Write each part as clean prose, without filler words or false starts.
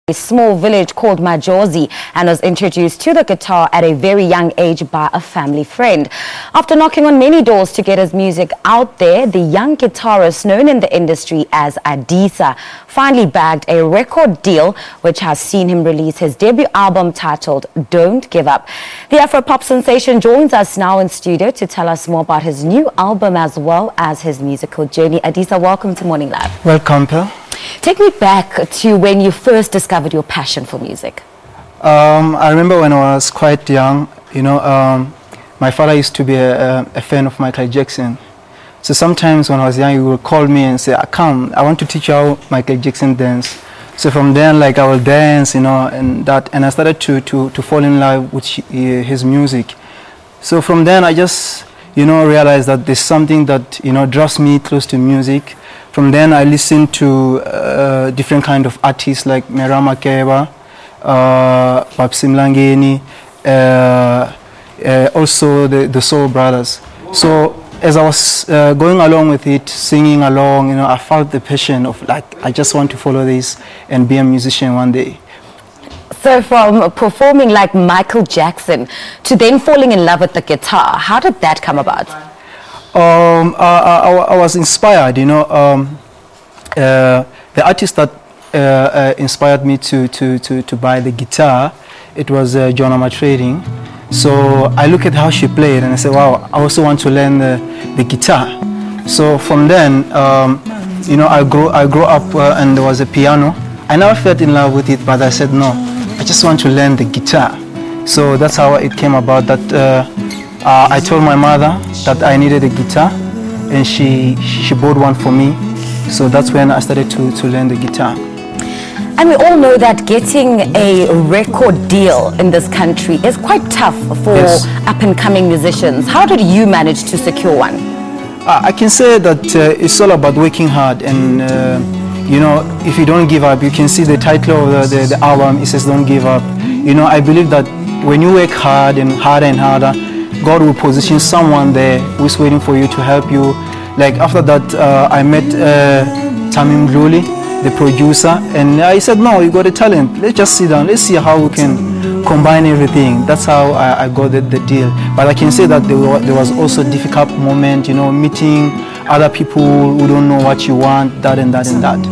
A small village called Magofi and was introduced to the guitar at a very young age by a family friend. After knocking on many doors to get his music out there, the young guitarist known in the industry as Adisa finally bagged a record deal which has seen him release his debut album titled Don't Give Up. The Afro pop sensation joins us now in studio to tell us more about his new album as well as his musical journey. Adisa, welcome to Morning Live. Welcome, Pearl. Take me back to when you first discovered your passion for music. I remember when I was quite young, my father used to be a fan of Michael Jackson. So sometimes when I was young, he would call me and say, "Come, I want to teach you how Michael Jackson dance." So from then, I will dance, and I started to fall in love with his music. So from then, I just, realized that there's something that, draws me close to music. From then, I listened to different kind of artists like Merama Keba, Papsim Langeni, also the Soul Brothers. So as I was going along with it, singing along, I felt the passion of I just want to follow this and be a musician one day. So from performing like Michael Jackson to then falling in love with the guitar, how did that come about? I was inspired, the artist that inspired me to buy the guitar, it was Jonama Trading. So I look at how she played and I said, wow, I also want to learn the guitar. So from then, I grew up and there was a piano. I never fell in love with it, but I said, no, I just want to learn the guitar. So that's how it came about that I told my mother that I needed a guitar and she bought one for me. So that's when I started to learn the guitar. And we all know that getting a record deal in this country is quite tough for up-and-coming musicians. How did you manage to secure one? I can say that it's all about working hard and if you don't give up, you can see the title of the album, it says don't give up. I believe that when you work hard and harder and harder, God will position someone there who's waiting for you to help you. Like after that, I met Tamim Gluli, the producer, and I said, no, you got a talent. Let's just sit down. Let's see how we can combine everything. That's how I got the deal. But I can say that there was also a difficult moment, meeting other people who don't know what you want, that and that and that.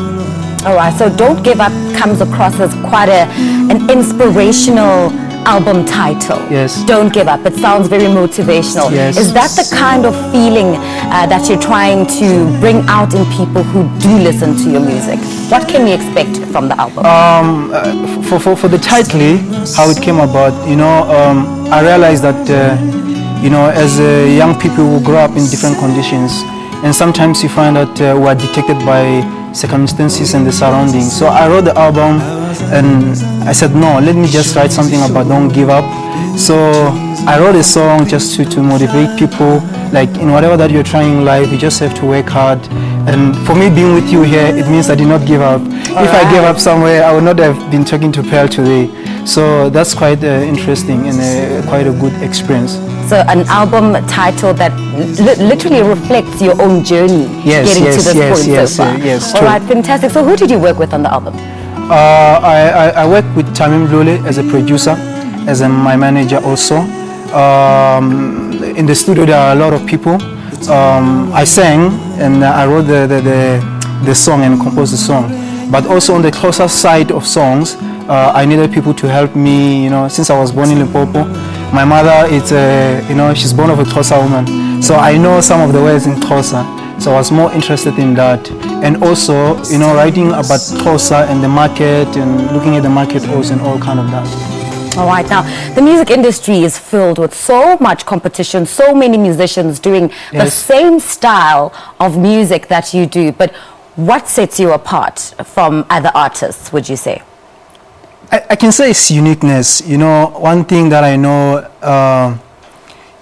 All right, so Don't Give Up comes across as quite an inspirational album title. Yes. Don't give up. It sounds very motivational. Yes. Is that the kind of feeling that you're trying to bring out in people who do listen to your music? What can we expect from the album? For the title, how it came about, I realized that, as young people who grow up in different conditions, and sometimes you find that we are detected by circumstances and the surroundings. So I wrote the album and I said, no, let me just write something about don't give up. So I wrote a song just to motivate people, like in whatever that you're trying in life, you just have to work hard. And for me being with you here, it means I did not give up. If I gave up somewhere, I would not have been talking to Pearl today. So that's quite interesting and quite a good experience. So an album title that literally reflects your own journey getting to this point so far. Yes, all right, fantastic. So who did you work with on the album? I worked with Tamim Gluli as a producer, as my manager also. In the studio there are a lot of people. I sang and I wrote the song and composed the song. But also on the closer side of songs, I needed people to help me, since I was born in Limpopo. My mother is, she's born of a Xhosa woman. So I know some of the words in Xhosa. So I was more interested in that. And also, writing about Xhosa and the market and looking at the market also and all kind of that. All right, now the music industry is filled with so much competition, so many musicians doing the same style of music that you do. But what sets you apart from other artists, would you say? I can say it's uniqueness. One thing that I know,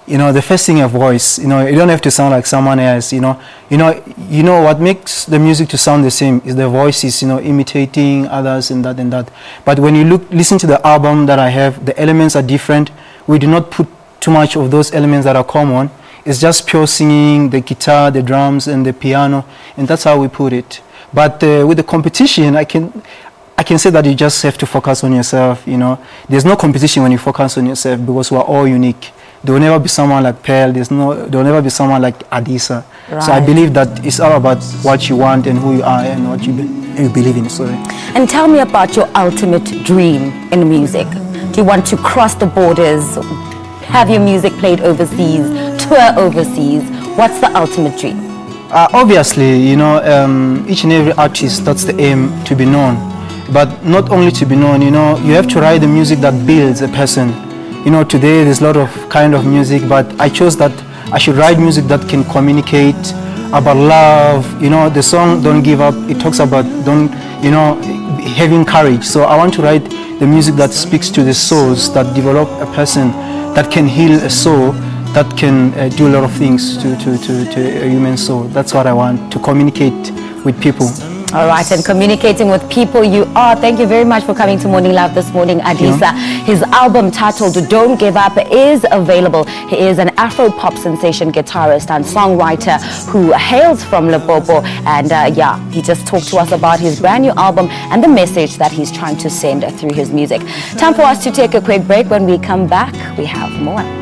the first thing, your voice. You don't have to sound like someone else. What makes the music to sound the same is the voices. Imitating others and that. But when you listen to the album that I have, the elements are different. We do not put too much of those elements that are common. It's just pure singing, the guitar, the drums, and the piano, and that's how we put it. But with the competition, I I can say that you just have to focus on yourself, you know. There's no competition when you focus on yourself because we're all unique. There will never be someone like Pearl, there will never be someone like Adisa. Right. So I believe that it's all about what you want and who you are and what you believe in. Sorry. And tell me about your ultimate dream in music. Do you want to cross the borders, have your music played overseas, tour overseas? What's the ultimate dream? Obviously, you know, each and every artist, that's the aim, to be known. But not only to be known, you know, you have to write the music that builds a person. You know, today there's a lot of kind of music, but I chose that I should write music that can communicate about love. You know, the song Don't Give Up, it talks about having courage. So I want to write the music that speaks to the souls, that develop a person, that can heal a soul, that can do a lot of things to a human soul. That's what I want, to communicate with people. All right, and communicating with people you are. Thank you very much for coming to Morning Love this morning, Adisa. His album titled Don't Give Up is available. He is an Afro pop sensation guitarist and songwriter who hails from Limpopo. And yeah, he just talked to us about his brand new album and the message that he's trying to send through his music. Time for us to take a quick break. When we come back, we have more.